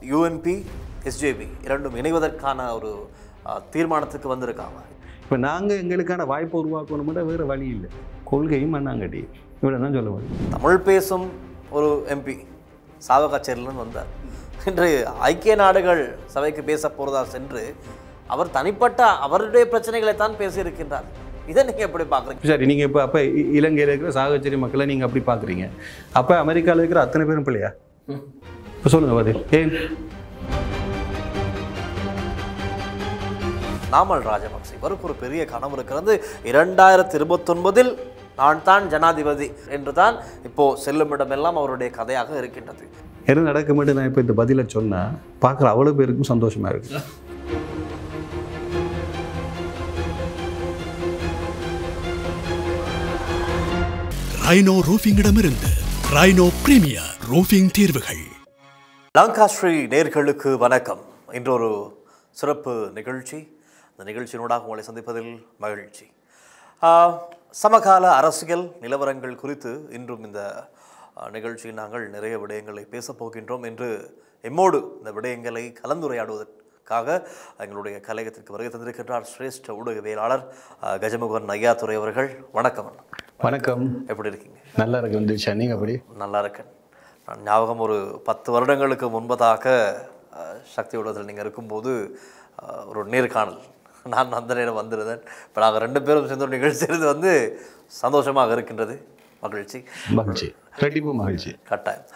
UNP SJP இரண்டும் இணைவதற்கான ஒரு தீர்மானத்துக்கு வந்திருக்காங்க. இப்போ நாங்கள் எங்களுக்கான வாய்ப்பை உருவாக்கணும்னா வேறு வழி இல்லை. கொள்கையும் மண்ணாங்கட்டி இவ்வளோ தான் சொல்ல முடியும். தமிழ் பேசும் ஒரு எம்பி சாவகச்சேரியிலிருந்து வந்தார். இன்று ஐக்கிய நாடுகள் சபைக்கு பேச போகிறதா சென்று அவர் தனிப்பட்ட அவருடைய பிரச்சனைகளை தான் பேசியிருக்கின்றார். இதை நீங்கள் எப்படி பார்க்குறீங்க? சரி, நீங்கள் இப்போ அப்போ இலங்கையில் இருக்கிற சாகச்சேரி மக்களை நீங்கள் அப்படி பார்க்குறீங்க. அப்போ அமெரிக்காவில் இருக்கிற அத்தனை பேரும் பிள்ளையா? இப்போ சொல்லுங்கள் பதில். ஏன் நாமல் ராஜபக்சே இவருக்கு ஒரு பெரிய கனவு இருக்கிறது. 2029 நான் தான் ஜனாதிபதி என்று தான் இப்போ செல்லுமிடமெல்லாம் அவருடைய கதையாக இருக்கின்றது. எது நடக்குமென்று நான் இப்போ இந்த பதிலை சொன்னால் பார்க்குற அவ்வளோ பேருக்கும் சந்தோஷமாக இருக்கு. ரைனோ ரூஃபிங்கிடமிருந்து ரைனோ பிரீமியர் ரூஃபிங் தீர்வுகள். லங்காஸ்ரீ நேர்களுக்கு வணக்கம். இன்று ஒரு சிறப்பு நிகழ்ச்சி. இந்த நிகழ்ச்சியினூடாக உங்களை சந்திப்பதில் மகிழ்ச்சி. சமகால அரசியல் நிலவரங்கள் குறித்து இன்றும் இந்த நிகழ்ச்சியில் நாங்கள் நிறைய விடயங்களை பேசப் போகின்றோம். என்று எம்மோடு இந்த விடயங்களை கலந்துரையாடுவதற்காக எங்களுடைய கலையகத்திற்கு வருகை தந்திருக்கின்றார் சிரேஷ்ட ஊடகவியலாளர் கஜமுகன் ஐயாத்துரை அவர்கள். வணக்கம். வணக்கம். எப்படி இருக்கீங்க? நல்லா இருக்கு வந்துச்சா? நீங்கள் அப்படி? நல்லா இருக்கேன். நான் ஞாபகம் ஒரு 10 வருடங்களுக்கு முன்பதாக சக்தி ஊடகத்தில் நீங்கள் இருக்கும்போது ஒரு நேர்காணல் நான் அந்த நேரம் வந்திருந்தேன். இப்போ நாங்கள் 2 பேரும் சேர்ந்த ஒரு நிகழ்ச்சி வந்து சந்தோஷமாக இருக்கின்றது. மகிழ்ச்சி மகிழ்ச்சி ரெட்டிப்பு மகிழ்ச்சி கட்டாயம்.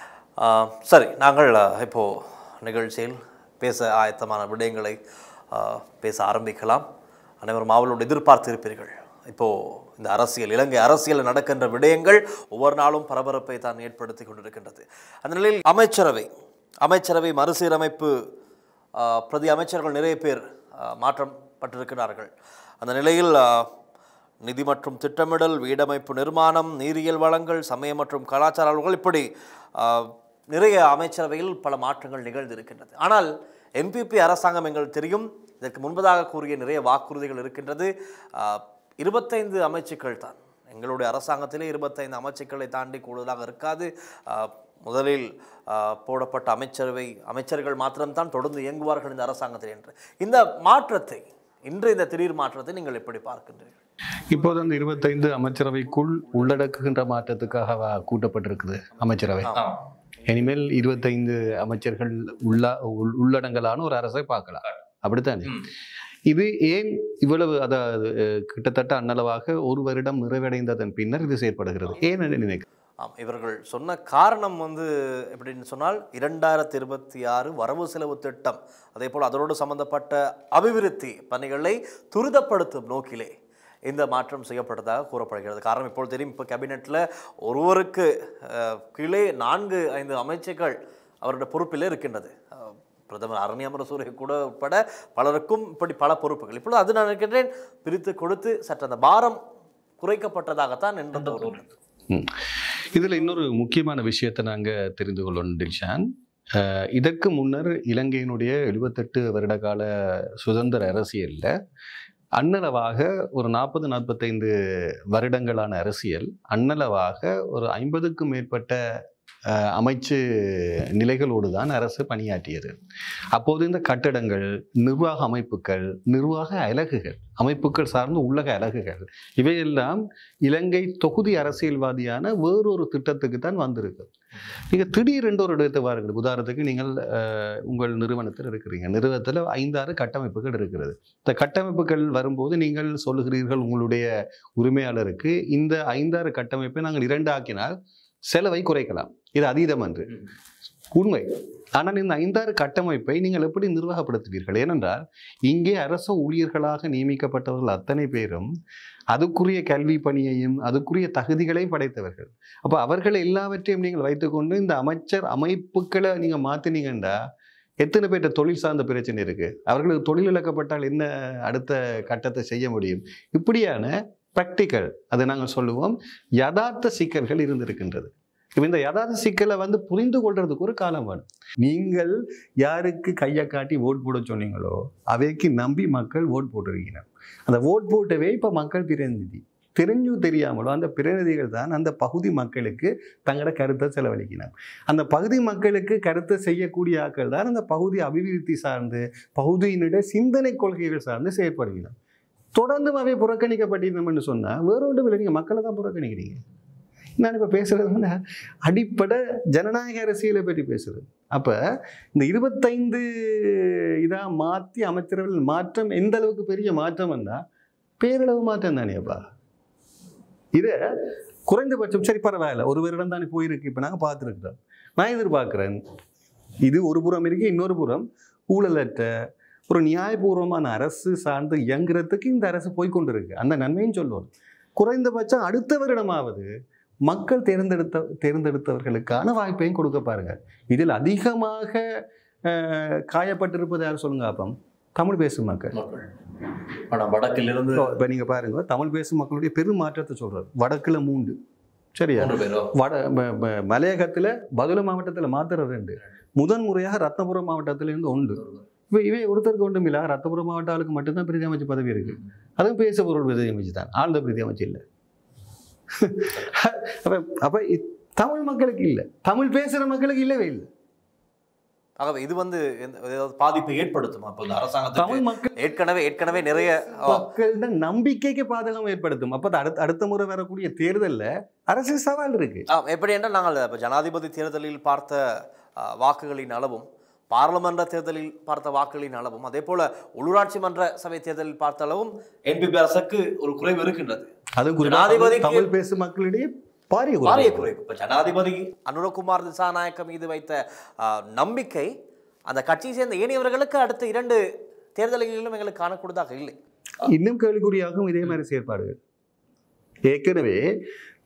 சரி, நாங்கள் இப்போது நிகழ்ச்சியில் பேச ஆயத்தமான விடயங்களை பேச ஆரம்பிக்கலாம். அனைவரும் ஆவலோடு எதிர்பார்த்திருப்பீர்கள். இப்போது இந்த அரசியல், இலங்கை அரசியலில் நடக்கின்ற விடயங்கள் ஒவ்வொரு நாளும் பரபரப்பை தான் ஏற்படுத்தி கொண்டிருக்கின்றது. அந்த நிலையில் அமைச்சரவை மறுசீரமைப்பு, பிரதி அமைச்சர்கள் நிறைய பேர் மாற்றப்பட்டிருக்கிறார்கள். அந்த நிலையில் நிதி மற்றும் திட்டமிடல், வீடமைப்பு நிர்மாணம், நீரியல் வளங்கள், சமயம் மற்றும் கலாச்சார அலுவல்கள், இப்படி நிறைய அமைச்சரவையில் பல மாற்றங்கள் நிகழ்ந்திருக்கின்றது. ஆனால் என்பிபி அரசாங்கம் எங்களுக்கு தெரியும், இதற்கு முன்பதாக கூறிய நிறைய வாக்குறுதிகள் இருக்கின்றது. 25 அமைச்சுக்கள் தான் எங்களுடைய அரசாங்கத்திலே. 25 அமைச்சுக்களை தாண்டி கூடுதலாக இருக்காது. முதலில் போடப்பட்ட அமைச்சர்கள் மாத்திரம்தான் தொடர்ந்து இயங்குவார்கள் இந்த அரசாங்கத்தில் என்று. இந்த மாற்றத்தை, இன்று இந்த திடீர் மாற்றத்தை நீங்கள் எப்படி பார்க்கின்றீர்கள்? இப்போது அந்த 25 அமைச்சரவைக்குள் உள்ளடக்குகின்ற மாற்றத்துக்காக கூட்டப்பட்டிருக்குது அமைச்சரவை. இனிமேல் 25 அமைச்சர்கள் உள்ளடங்கலான ஒரு அரசை பார்க்கலாம். அப்படித்தானே? இது ஏன் இவ்வளவு, அதாவது கிட்டத்தட்ட அன்னளவாக 1 வருடம் நிறைவடைந்ததன் பின்னர் இது செயற்படுகிறது ஏன் என்று நினைக்கிறேன். இவர்கள் சொன்ன காரணம் எப்படின்னு சொன்னால் 2026 வரவு செலவு திட்டம், அதே போல் அதோடு சம்பந்தப்பட்ட அபிவிருத்தி பணிகளை துரிதப்படுத்தும் நோக்கிலே இந்த மாற்றம் செய்யப்பட்டதாக கூறப்படுகிறது. காரணம் இப்போது தெரியும், இப்போ கேபினெட்டில் ஒருவருக்கு கீழே 4-5 அமைச்சர்கள் அவருடைய பொறுப்பில் இருக்கின்றது. பிரதமர் அரண்யமரசூரை கூட உட்பட பலருக்கும் இப்படி பல பொறுப்புகள். இப்பொழுது அது நான் நினைக்கின்றேன் பிரித்து கொடுத்து சற்று அந்த பாரம் குறைக்கப்பட்டதாகத்தான் என்று. இதில் இன்னொரு முக்கியமான விஷயத்தை நாங்கள் தெரிந்து கொள்ளணும் டில்ஷான். இதற்கு முன்னர் இலங்கையினுடைய 78 வருட கால சுதந்திர அரசியலில் அன்னளவாக ஒரு 40-45 வருடங்களான அரசியல் அன்னளவாக ஒரு 50க்கும் மேற்பட்ட அமைச்சு நிலைகளோடு தான் அரசு பணியாற்றியது. அப்போது இந்த கட்டடங்கள், நிர்வாக அமைப்புகள், நிர்வாக அலகுகள், அமைப்புகள் சார்ந்த உள்ளக அலகுகள், இவையெல்லாம் இலங்கை தொகுதி அரசியல்வாதியான வேறொரு திட்டத்துக்கு தான் வந்திருக்கு. நீங்கள் திடீரென்று ஒரு இடத்தை வாருங்கள். உதாரணத்துக்கு நீங்கள் உங்கள் நிறுவனத்தில் இருக்கிறீங்க. நிறுவனத்தில் 5-6 கட்டமைப்புகள் இருக்கிறது. இந்த கட்டமைப்புகள் வரும்போது நீங்கள் சொல்லுகிறீர்கள் உங்களுடைய உரிமையாளருக்கு, இந்த 5-6 கட்டமைப்பை நாங்கள் 2 ஆக்கினால் செலவை குறைக்கலாம், இது அதீதம் என்று உண்மை. ஆனால் இந்த 5-6 கட்டமைப்பை நீங்கள் எப்படி நிர்வாகப்படுத்துவீர்கள்? ஏனென்றால் இங்கே அரசு ஊழியர்களாக நியமிக்கப்பட்டவர்கள் அத்தனை பேரும் அதுக்குரிய கல்வி பணியையும் அதுக்குரிய தகுதிகளையும் படைத்தவர்கள். அப்போ அவர்கள் எல்லாவற்றையும் நீங்கள் வைத்துக்கொண்டு இந்த அமைப்புகளை நீங்கள் மாற்றினீங்கன்னா எத்தனை பேர்ட்ட தொழில் சார்ந்த பிரச்சனை இருக்குது? அவர்களுக்கு தொழில் இழக்கப்பட்டால் என்ன அடுத்த கட்டத்தை செய்ய முடியும்? இப்படியான ப்ராக்டிக்கல், அதை நாங்கள் சொல்லுவோம், யதார்த்த சிக்கல்கள் இருந்திருக்கின்றது. இப்போ இந்த யதார்த்த சிக்கலை புரிந்து கொள்றதுக்கு ஒரு காலம் வேணும். நீங்கள் யாருக்கு கையை காட்டி ஓட் போட சொன்னீங்களோ அவைக்கு நம்பி மக்கள் ஓட் போட்டுருக்கீங்க. அந்த ஓட் போட்டவே இப்போ மக்கள் பிரதிநிதி. தெரிஞ்சோ தெரியாமலோ அந்த பிரதிநிதிகள் தான் அந்த பகுதி மக்களுக்கு தங்களோட கருத்தை செலவழிக்கணும். அந்த பகுதி மக்களுக்கு கருத்தை செய்யக்கூடிய ஆட்கள் தான் அந்த பகுதி அபிவிருத்தி சார்ந்து பகுதியினுடைய சிந்தனை கொள்கைகள் சார்ந்து செயற்படுகிறோம். தொடர்ந்தும் அவை புறக்கணிக்கப்பட்டிருந்தோம்னு சொன்னால் வேற ஒன்றும் இல்லை, நீங்கள் மக்களை தான் புறக்கணிக்கிறீங்க. நான் இப்போ பேசுறது வந்து அடிப்படை ஜனநாயக அரசியலை பற்றி பேசுறது. அப்போ இந்த 25 இதாக மாற்றி அமைச்சரவையில் மாற்றம் எந்த அளவுக்கு பெரிய மாற்றம் வந்தால் பேரளவு மாற்றம் தானேப்பா. இதை குறைந்தபட்சம் சரி பரவாயில்ல, ஒரு வருடம் தானே போயிருக்கு, இப்போ நாங்கள் பார்த்துருக்குறோம். நான் எதிர்பார்க்குறேன் இது ஒரு புறம் இருக்கு, இன்னொரு புறம் ஊழலற்ற ஒரு நியாயபூர்வமான அரசு சார்ந்து இயங்குறதுக்கு இந்த அரசு போய்கொண்டு இருக்கு. அந்த நன்மையும் சொல்லுவோம். குறைந்தபட்சம் அடுத்த வருடமாவது மக்கள் தேர்ந்தெடுத்தவர்களுக்கான வாய்ப்பையும் கொடுக்க பாருங்க. இதில் அதிகமாக காயப்பட்டிருப்பது யார் சொல்லுங்க? அப்போ தமிழ் பேசும் மக்கள். வடக்கிலிருந்து இப்போ நீங்கள் பாருங்க, தமிழ் பேசும் மக்களுடைய பெரும் மாற்றத்தை சொல்றாரு. வடக்குல 3, சரியா? மலையகத்தில் பதுளை மாவட்டத்தில் மாத்திர 2, முதன்முறையாக ரத்னபுரம் மாவட்டத்திலிருந்து 1. இப்போ இவை ஒருத்தருக்கு ஒன்றும் இல்லை. ரத்னபுரம் மாவட்ட ஆளுக்கு மட்டும்தான் பிரதி அமைச்சு பதவி இருக்கு. அதுவும் பேச பொருள் பிரதி அமைச்சு தான், ஆழ்ந்த பிரதி அமைச்சு இல்லை. அப்ப தமிழ் மக்களுக்கு இல்லை, தமிழ் பேசுற மக்களுக்கு இல்லவே இல்லை. ஆகவே இது வந்து பாதிப்பை ஏற்படுத்தும். அப்போ இந்த அரசாங்கத்தை தமிழ் மக்கள் ஏற்கனவே நிறைய மக்களோட நம்பிக்கைக்கு பாதகம் ஏற்படுத்தும். அப்ப அடுத்த முறை வரக்கூடிய தேர்தலில் அரசு சவால் இருக்கு. எப்படி என்றால் நாங்கள் இப்போ ஜனாதிபதி தேர்தலில் பார்த்த வாக்குகளின் அளவும், பாராளுமன்ற தேர்தலில் பார்த்த வாக்குகளின் அளவும், அதே போல உள்ளூராட்சி மன்ற சபை தேர்தலில் பார்த்த அளவும் என்பிபி அரசுக்கு ஒரு குறைவு இருக்கின்றது. அது ஜனாதிபதி தமிழ் பேசும் மக்களிடையே பாரிய குறைவு. இப்போ ஜனாதிபதி அனுரகுமார் திசாநாயக்க மீது வைத்த நம்பிக்கை அந்த கட்சியை சேர்ந்த ஏனையவர்களுக்கு அடுத்த 2 தேர்தல்களிலும் எங்களுக்கு காணக்கூடியதாக இல்லை. இன்னும் கேள்விக்குறியாகவும் இதே மாதிரி செயற்பாடுகள். ஏற்கனவே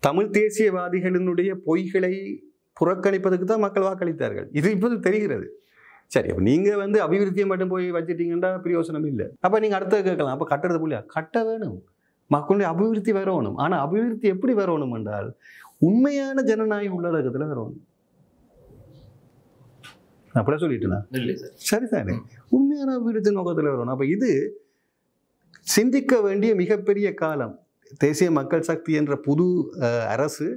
தமிழ் தேசியவாதிகளினுடைய பொய்களை புறக்கணிப்பதற்கு தான் மக்கள் வாக்களித்தார்கள். இது இப்போது தெரிகிறது. சரி, அப்போ நீங்கள் வந்து அபிவிருத்தியை மட்டும் போய் வச்சுட்டீங்கன்னா பிரயோசனம் இல்லை. அப்போ நீங்கள் அடுத்த கேட்கலாம், அப்போ கட்டுறது புள்ளியா? கட்ட வேணும், மக்களுடைய அபிவிருத்தி வரணும். ஆனால் அபிவிருத்தி எப்படி வரணும் என்றால் உண்மையான ஜனநாயக உள்ளடக்கத்தில் வரணும். அப்படியே சொல்லிட்டேனா? சரிதானே, உண்மையான அபிவிருத்தி நோக்கத்தில் வரணும். அப்போ இது சிந்திக்க வேண்டிய மிகப்பெரிய காலம். தேசிய மக்கள் சக்தி என்ற புது அரசு,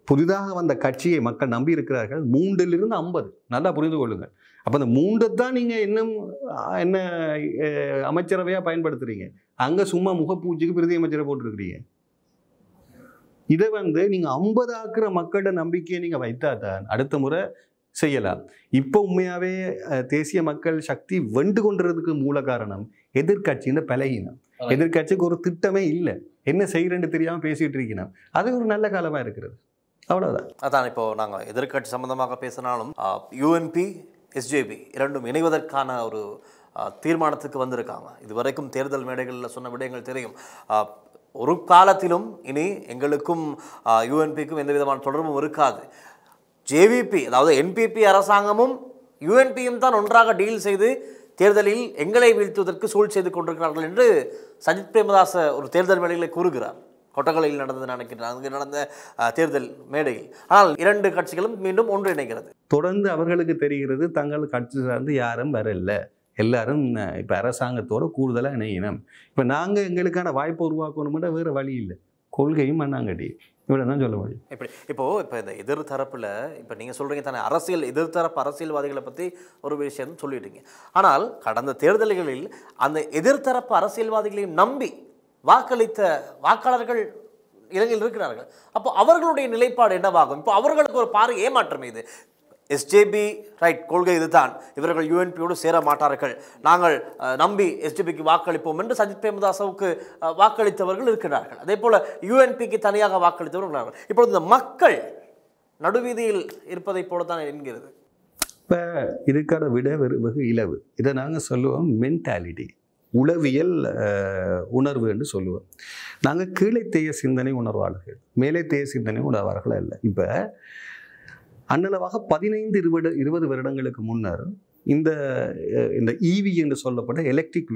புதிதாக வந்த கட்சியை மக்கள் நம்பி இருக்கிறார்கள். 3லிருந்து 50, நல்லா புரிந்து கொள்ளுங்கள். அப்போ அந்த 3 தான் நீங்கள் என்ன அமைச்சரவையாக பயன்படுத்துறீங்க. அங்கே சும்மா முகப்பூச்சிக்கு பிரதி அமைச்சரை போட்டிருக்கிறீங்க. இதை வந்து நீங்கள் 50 ஆக்குற மக்களோட நம்பிக்கையை நீங்கள் வைத்தா தான் அடுத்த முறை செய்யலாம். இப்போ உண்மையாகவே தேசிய மக்கள் சக்தி வெண்டு கொண்டுறதுக்கு மூல காரணம் எதிர்கட்சியின் பலகீனம். எதிர்கட்சிக்கு ஒரு திட்டமே இல்லை, என்ன செய்கிறேன்னு தெரியாமல் பேசிகிட்டு இருக்கணும். அது ஒரு நல்ல காலமாக இருக்கிறது. அவ்வளோதான். அதான் இப்போ நாங்கள் எதிர்கட்சி சம்பந்தமாக பேசினாலும் யூஎன்பி எஸ்ஜேபி இரண்டும் இணைவதற்கான ஒரு தீர்மானத்துக்கு வந்திருக்காங்க. இதுவரைக்கும் தேர்தல் மேடைகளில் சொன்ன விடயங்கள் தெரியும். ஒரு காலத்திலும் இனி எங்களுக்கும் யூஎன்பிக்கும் எந்த விதமான தொடர்பும் இருக்காது. ஜேவிபி அதாவது என்பிபி அரசாங்கமும் யூஎன்பியும் தான் ஒன்றாக டீல் செய்து தேர்தலில் எங்களை வீழ்த்துவதற்கு சூழ் செய்து கொண்டிருக்கிறார்கள் என்று சஜித் பிரேமதாச ஒரு தேர்தல் மேடைகளை கூறுகிறார். கொட்டகலையில் நடந்தது நினைக்கிறேன், அங்கு நடந்த தேர்தல் மேடையில். ஆனால் 2 கட்சிகளும் மீண்டும் ஒன்றிணைகிறது. தொடர்ந்து அவர்களுக்கு தெரிகிறது தங்கள் கட்சி சார்ந்து யாரும் வரல, எல்லாரும் இப்போ அரசாங்கத்தோட கூடுதலாக இணையினம். இப்போ நாங்கள் எங்களுக்கான வாய்ப்பை உருவாக்கணும்னா வேறு வழி இல்லை, கொள்கையும் மண்ணாங்கட்டி, இவ்வளோ தான் சொல்ல முடியும். இப்போ இந்த எதிர்த்தரப்பில் இப்போ நீங்கள் சொல்கிறீங்க தானே, எதிர்த்தரப்பு அரசியல்வாதிகளை பற்றி ஒரு விஷயம் சொல்லிட்டீங்க. ஆனால் கடந்த தேர்தல்களில் அந்த எதிர்த்தரப்பு அரசியல்வாதிகளையும் நம்பி வாக்களித்த வாக்காளர்கள் இலங்கையில் இருக்கிறார்கள். அப்போ அவர்களுடைய நிலைப்பாடு என்னவாகும்? இப்போ அவர்களுக்கு ஒரு பாரு ஏமாற்றம் இது. எஸ்ஜேபி ரைட், கொள்கை இதுதான், இவர்கள் யூஎன்பியோடு சேர மாட்டார்கள், நாங்கள் நம்பி எஸ்ஜேபிக்கு வாக்களிப்போம் என்று சஜித் பிரேமதாசவுக்கு வாக்களித்தவர்கள் இருக்கிறார்கள். அதே போல் யூஎன்பிக்கு தனியாக வாக்களித்தவர்கள் இருக்கிறார்கள். இப்பொழுது இந்த மக்கள் நடுவீதியில் இருப்பதை போல தான் என்கிறது. இப்போ இதுக்கான விட வெகு இலவு. இதை நாங்கள் சொல்லுவோம் மென்டாலிட்டி, உளவியல் உணர்வு என்று சொல்லுவோம். நாங்கள் கீழைத்தேய சிந்தனை உணர்வாளர்கள், மேலைத்தேய சிந்தனை உணர்வார்கள் அல்ல. இப்போ அன்னளவாக 15-20 வருடங்களுக்கு முன்னர் இந்த ஈவி என்று சொல்லப்பட்ட எலக்ட்ரிக்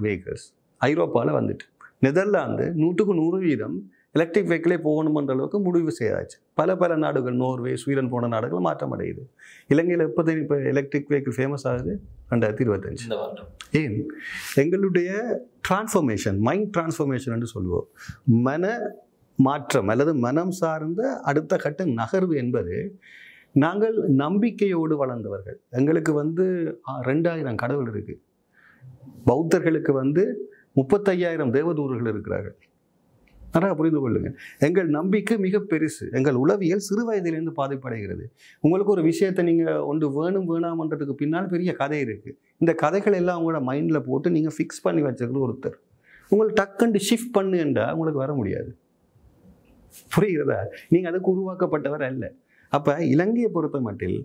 வெஹிக்கிள்ஸ் ஐரோப்பாவில் வந்துட்டு, நெதர்லாந்து 100% எலக்ட்ரிக் வெஹிக்கிளே போகணுமென்ற அளவுக்கு முடிவு செய்தாச்சு. பல நாடுகள், நோர்வே, ஸ்வீடன் போன நாடுகள் மாற்றம் அடையுது. இலங்கையில் இப்போ எலக்ட்ரிக் வெஹிக்கிள் ஃபேமஸ் ஆகுது 2025. ஏன்? எங்களுடைய டிரான்ஸ்ஃபர்மேஷன், மைண்ட் டிரான்ஸ்ஃபர்மேஷன் என்று சொல்லுவோம். மன மாற்றம் அல்லது மனம் சார்ந்த அடுத்த கட்ட நகர்வு என்பது, நாங்கள் நம்பிக்கையோடு வளர்ந்தவர்கள். எங்களுக்கு 2000 கடவுள் இருக்கு. பௌத்தர்களுக்கு 35,000 தேவதூர்கள் இருக்கிறார்கள். நல்லா புரிந்து கொள்ளுங்க. எங்கள் நம்பிக்கை மிக பெருசு. எங்கள் உளவியல் சிறு வயதிலிருந்து பாதிப்படைகிறது. உங்களுக்கு ஒரு விஷயத்தை நீங்கள் ஒன்று வேணாமன்றதுக்கு பின்னால் பெரிய கதை இருக்குது. இந்த கதைகள் எல்லாம் உங்களோட மைண்டில் போட்டு நீங்கள் ஃபிக்ஸ் பண்ணி வச்சுக்கிறது ஒருத்தர். உங்களுக்கு டக்குண்டு ஷிஃப்ட் பண்ணுன்றா உங்களுக்கு வர முடியாது. புரிகிறதா? நீங்கள் அதுக்கு உருவாக்கப்பட்டவர் அல்ல. அப்போ இலங்கையை பொறுத்த மட்டில்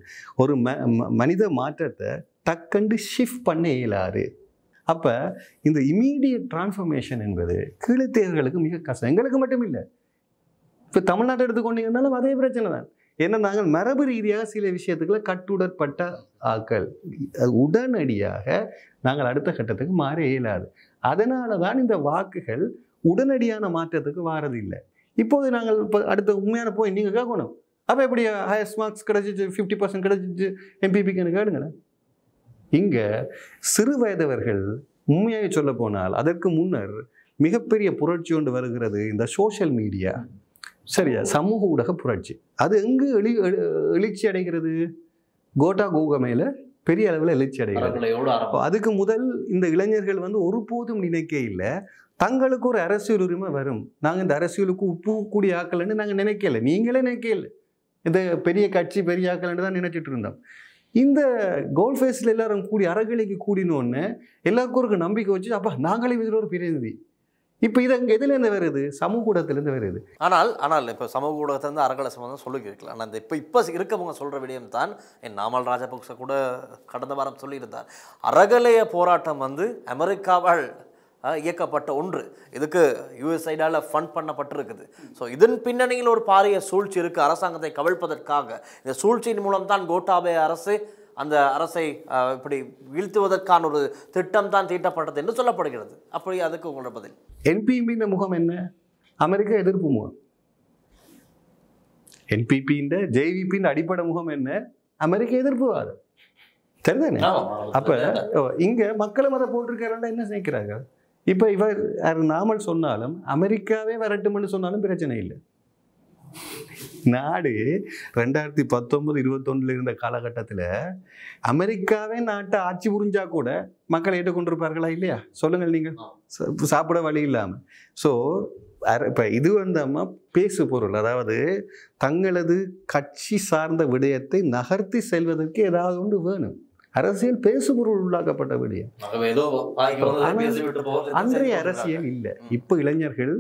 ஒரு மனித மாற்றத்தை டக்குண்டு ஷிஃப்ட் பண்ண இயலாது. அப்போ இந்த இமீடியட் டிரான்ஸ்ஃபர்மேஷன் என்பது கீழத்தேர்களுக்கு மிக கஷ்டம். எங்களுக்கு மட்டும் இல்லை, இப்போ தமிழ்நாட்டை எடுத்துக்கொண்டீங்கன்னாலும் அதே பிரச்சனை தான். ஏன்னா நாங்கள் மரபு ரீதியாக சில விஷயத்துக்குள்ள கட்டுடற்பட்ட ஆக்கள். உடனடியாக நாங்கள் அடுத்த கட்டத்துக்கு மாற இயலாது. அதனால தான் இந்த வாக்குகள் உடனடியான மாற்றத்துக்கு வாரதில்லை. இப்போது நாங்கள் இப்போ அடுத்த உண்மையான போய் நீங்கள் கேட்கணும், அப்போ எப்படி ஹையஸ்ட் மார்க்ஸ் கிடைச்சிச்சு, 50% கிடைச்சிச்சு எம்பிபிக்குன்னு கேளுங்களேன். இங்கே சிறு வயதவர்கள் உண்மையாக சொல்ல போனால் அதற்கு முன்னர் மிகப்பெரிய புரட்சி ஒன்று வருகிறது, இந்த சோஷியல் மீடியா. சரியா? சமூக ஊடக புரட்சி. அது எங்கு எழுச்சி அடைகிறது? கோகமையில் பெரிய அளவில் எழுச்சி அடைகிறது. அதுக்கு முதல் இந்த இளைஞர்கள் ஒருபோதும் நினைக்க இல்லை தங்களுக்கு ஒரு அரசியல் உரிமை வரும், நாங்கள் இந்த அரசியலுக்கு உப்புக்கூடிய ஆக்கலன்னு நாங்கள் நினைக்கல. நீங்களே நினைக்கல. இந்த பெரிய கட்சி பெரிய ஆக்கலன்னு தான் நினைச்சிட்டு இருந்தோம். இந்த கோல் ஃபேஸில் எல்லாரும் கூடி அறகலைக்கு கூடினோன்னு எல்லாருக்கும் ஒரு நம்பிக்கை வச்சு, அப்போ நாங்களே இதில் ஒரு பிரதிநிதி. இப்போ இது அங்கே எதுலேருந்து வருது? சமூக ஊடகத்திலேருந்து வருது. ஆனால் இப்போ சமூக ஊடகத்திலேருந்து அறகலை சம்பந்தம் சொல்லியிருக்கலாம். ஆனால் இப்போ இருக்கவங்க சொல்கிற விடயம் தான், என் நாமல் ராஜபக்ச கூட கடந்த வாரம் சொல்லியிருந்தார், அறகலைய போராட்டம் அமெரிக்காவால் இயக்கப்பட்ட ஒன்று, இதுக்கு யுஎஸ்ஐடால் ஃபண்ட் பண்ணப்பட்டிருக்குது. ஸோ இதன் பின்னணியில் ஒரு பாரிய சூழ்ச்சி இருக்குது. அரசாங்கத்தை கவிழ்ப்பதற்காக இந்த சூழ்ச்சியின் மூலம் தான் கோட்டாபய அரசு அந்த அரசை இப்படி வீழ்த்துவதற்கான ஒரு திட்டம் தான் தீட்டப்பட்டது என்று சொல்லப்படுகிறது. அப்படி அதுக்கு உங்களோட பதில்? என்பிபியின் முகம் என்ன? அமெரிக்கா எதிர்ப்பு முகம். என்பிபியின் ஜேவிபியின் அடிப்படை முகம் என்ன? அமெரிக்க எதிர்ப்புவாதம். சரிதானே? அப்போ இங்கே மக்களும் அதை போட்டிருக்காருன்னா என்ன நினைக்கிறாங்க? இப்போ இவர் நாமல் சொன்னாலும் அமெரிக்காவே வரட்டும்னு சொன்னாலும் பிரச்சனை இல்லை. நாடு 2019-21 இருந்த காலகட்டத்தில் அமெரிக்காவே நாட்டை ஆட்சி புரிஞ்சா கூட மக்களை ஏற்றுக்கொண்டிருப்பார்களா இல்லையா? சொல்லுங்கள் நீங்கள். சாப்பிட வழி இல்லாமல். ஸோ இப்போ இது அம்மா பேசு பொருள், அதாவது தங்களது கட்சி சார்ந்த விடயத்தை நகர்த்தி செல்வதற்கு ஏதாவது ஒன்று வேணும். அரசியல் பேசுபொருள் உள்ளாக்கப்பட்ட விடயம். அன்றைய அரசியல் இல்லை. இப்போ இளைஞர்கள்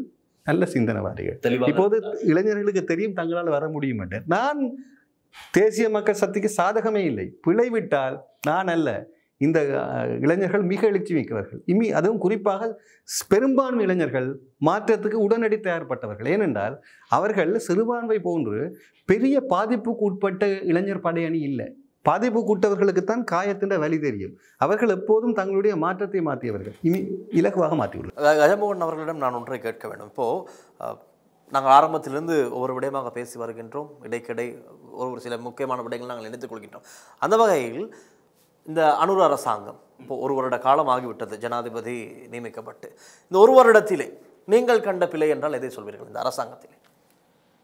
நல்ல சிந்தனைவாதிகள். இப்போது இளைஞர்களுக்கு தெரியும் தங்களால் வர முடியும். நான் தேசிய மக்கள் சக்திக்கு சாதகமே இல்லை. பிழைவிட்டால் நான் அல்ல, இந்த இளைஞர்கள் மிக எழுச்சி மிக்கவர்கள். அதுவும் குறிப்பாக பெரும்பான்மை இளைஞர்கள் மாற்றத்துக்கு உடனடி தயார்பட்டவர்கள். ஏனென்றால் அவர்கள் சிறுபான்மை போன்று பெரிய பாதிப்புக்கு உட்பட்ட இளைஞர் படையணி இல்லை. பாதிப்புக்குட்டவர்களுக்குத்தான் காயத்தின் வழி தெரியும். அவர்கள் எப்போதும் தங்களுடைய மாற்றத்தை மாற்றியவர்கள், இலகுவாக மாற்றியுள்ளனர். கஜமோகன் அவர்களிடம் நான் ஒன்றை கேட்க வேண்டும். இப்போது நாங்கள் ஆரம்பத்திலிருந்து ஒவ்வொரு விடயமாக பேசி வருகின்றோம். இடைக்கிடை ஒரு சில முக்கியமான விடயங்கள் நாங்கள் நினைத்துக் கொள்கின்றோம். அந்த வகையில் இந்த அனுர அரசாங்கம் இப்போ 1 வருட காலம் ஆகிவிட்டது ஜனாதிபதி நியமிக்கப்பட்டு. இந்த 1 வருடத்திலே நீங்கள் கண்ட பிழை என்றால் எதை சொல்வீர்கள்? இந்த அரசாங்கத்திலே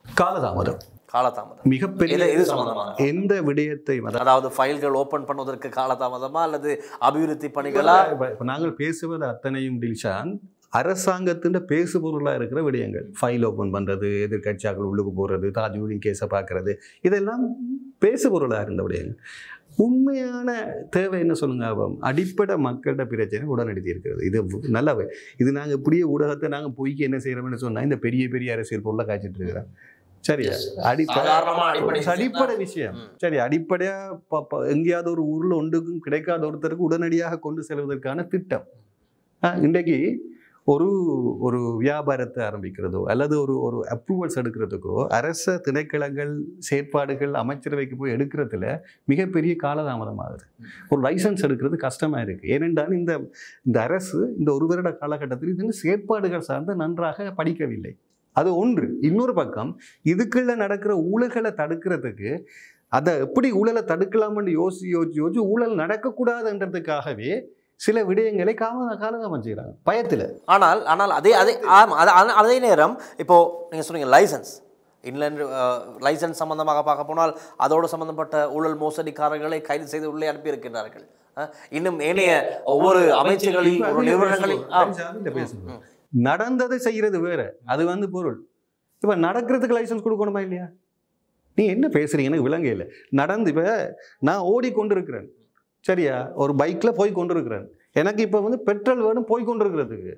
காலதாமதம் மிகப்பெரிய எந்த விடயத்தை, அதாவது ஃபைல்கள் ஓபன் பண்ணுவதற்கு காலதாமதமா அல்லது அபிவிருத்தி பணிகளா? நாங்கள் பேசுவது அத்தனையும் டில்ஷான் அரசாங்கத்தின் பேசுபொருளாக இருக்கிற விடயங்கள். ஃபைல் ஓப்பன் பண்ணுறது, எதிர்கட்சியாக்கள் உள்ளுக்கு போகிறது, தாஜுதீன் கேஸை பார்க்கறது, இதெல்லாம் பேசுபொருளாக இருந்த விடயங்கள். உண்மையான தேவை என்ன சொல்லுங்க? அடிப்படை மக்களோட பிரச்சனை உடனடி இருக்கிறது. இது நல்லாவே. இது நாங்கள் இப்படியே ஊடகத்தை நாங்கள் பொய்க்கு என்ன செய்கிறோம்னு சொன்னால் இந்த பெரிய அரசியல் பொருளை காய்ச்சிட்டு இருக்கிறோம். சரியா? அடிப்படை விஷயம். சரி, அடிப்படையா எங்கேயாவது ஒரு ஊர்ல ஒன்றுக்கும் கிடைக்காத ஒருத்தருக்கு உடனடியாக கொண்டு செல்வதற்கான திட்டம். இன்றைக்கு ஒரு வியாபாரத்தை ஆரம்பிக்கிறதோ அல்லது ஒரு அப்ரூவல்ஸ் எடுக்கிறதுக்கோ அரச திணைக்களங்கள் செயற்பாடுகள் அமைச்சரவைக்கு போய் எடுக்கிறதுல மிகப்பெரிய காலதாமதமாகுது. ஒரு லைசன்ஸ் எடுக்கிறது கஷ்டமாக இருக்குது. ஏனென்றால் இந்த அரசு இந்த 1 வருட காலகட்டத்தில் இதன் செயற்பாடுகள் சார்ந்து நன்றாக படிக்கவில்லை. அது ஒன்று. இன்னொரு பக்கம் இதுக்குள்ள நடக்கிற ஊழல்களை தடுக்கிறதுக்கு அதை எப்படி ஊழலை தடுக்கலாம்னு யோசிச்சு ஊழல் நடக்கக்கூடாதுன்றதுக்காகவே சில விடயங்களை காலதாமம் செய்கிறாங்க பயத்தில். ஆனால் அதே நேரம் இப்போ நீங்கள் சொன்னீங்க லைசன்ஸ் இன்லேண்ட் லைசன்ஸ் சம்பந்தமாக பார்க்க போனால் அதோடு சம்பந்தப்பட்ட ஊழல் மோசடிக்காரர்களை கைது செய்து உள்ளே அனுப்பியிருக்கின்றார்கள். இன்னும் ஏனைய ஒவ்வொரு அமைச்சர்களின் நிறுவனங்களில் நடந்ததை செய்யறது வேற, அது பொருள். இப்ப நடக்கிறதுக்கு லைசன்ஸ் கொடுக்கணுமா இல்லையா? நீ என்ன பேசுறீங்க எனக்கு விளங்க இல்லை. நடந்து இப்ப நான் ஓடிக்கொண்டிருக்கிறேன், சரியா, ஒரு பைக்ல போய் கொண்டிருக்கிறேன். எனக்கு இப்ப பெட்ரோல் வேணும் போய் கொண்டிருக்கிறதுக்கு.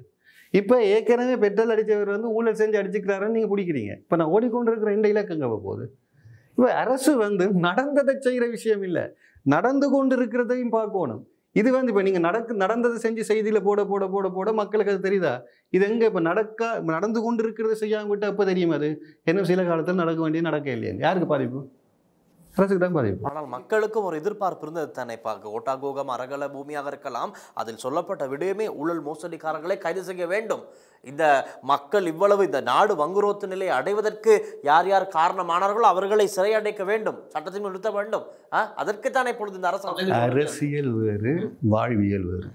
இப்ப ஏற்கனவே பெட்ரோல் அடிச்சவர் ஊழல் செஞ்சு அடிச்சுக்கிறாருன்னு நீங்க பிடிக்கிறீங்க. இப்ப நான் ஓடிக்கொண்டிருக்கிற இந்த இலக்கங்க போகுது. இப்ப அரசு நடந்ததை செய்யற விஷயம் இல்லை, நடந்து கொண்டு இருக்கிறதையும் பார்க்கணும். இது இப்ப நீங்க நடந்ததை செஞ்சு செய்தியில போட போட போட போட மக்களுக்கு அது தெரியுதா? இது எங்க இப்ப நடந்து கொண்டு இருக்கிறத செய்யாம விட்டு அப்ப தெரியும் அது என்ன சில காலத்தில் நடக்க வேண்டிய நடக்க இல்லையா? யாருக்கு பாதிப்பு? அரசுக்கு தான் பாதிப்பு. ஆனால் மக்களுக்கும் ஒரு எதிர்பார்ப்பு இருந்தது தானே. பார்க்க ஓட்டாகோகம் அரகல பூமியாக இருக்கலாம், அதில் சொல்லப்பட்ட விடயமே ஊழல் மோசடிக்காரர்களை கைது செய்ய வேண்டும். இந்த மக்கள் இவ்வளவு இந்த நாடு வங்குரோத்து நிலையை அடைவதற்கு யார் யார் காரணமானார்களோ அவர்களை சிறையடைக்க வேண்டும், சட்டத்தில் நிறுத்த வேண்டும். அதற்குத்தானே இப்பொழுது இந்த அரசியல் வேறு வாழ்வியல் வேறு.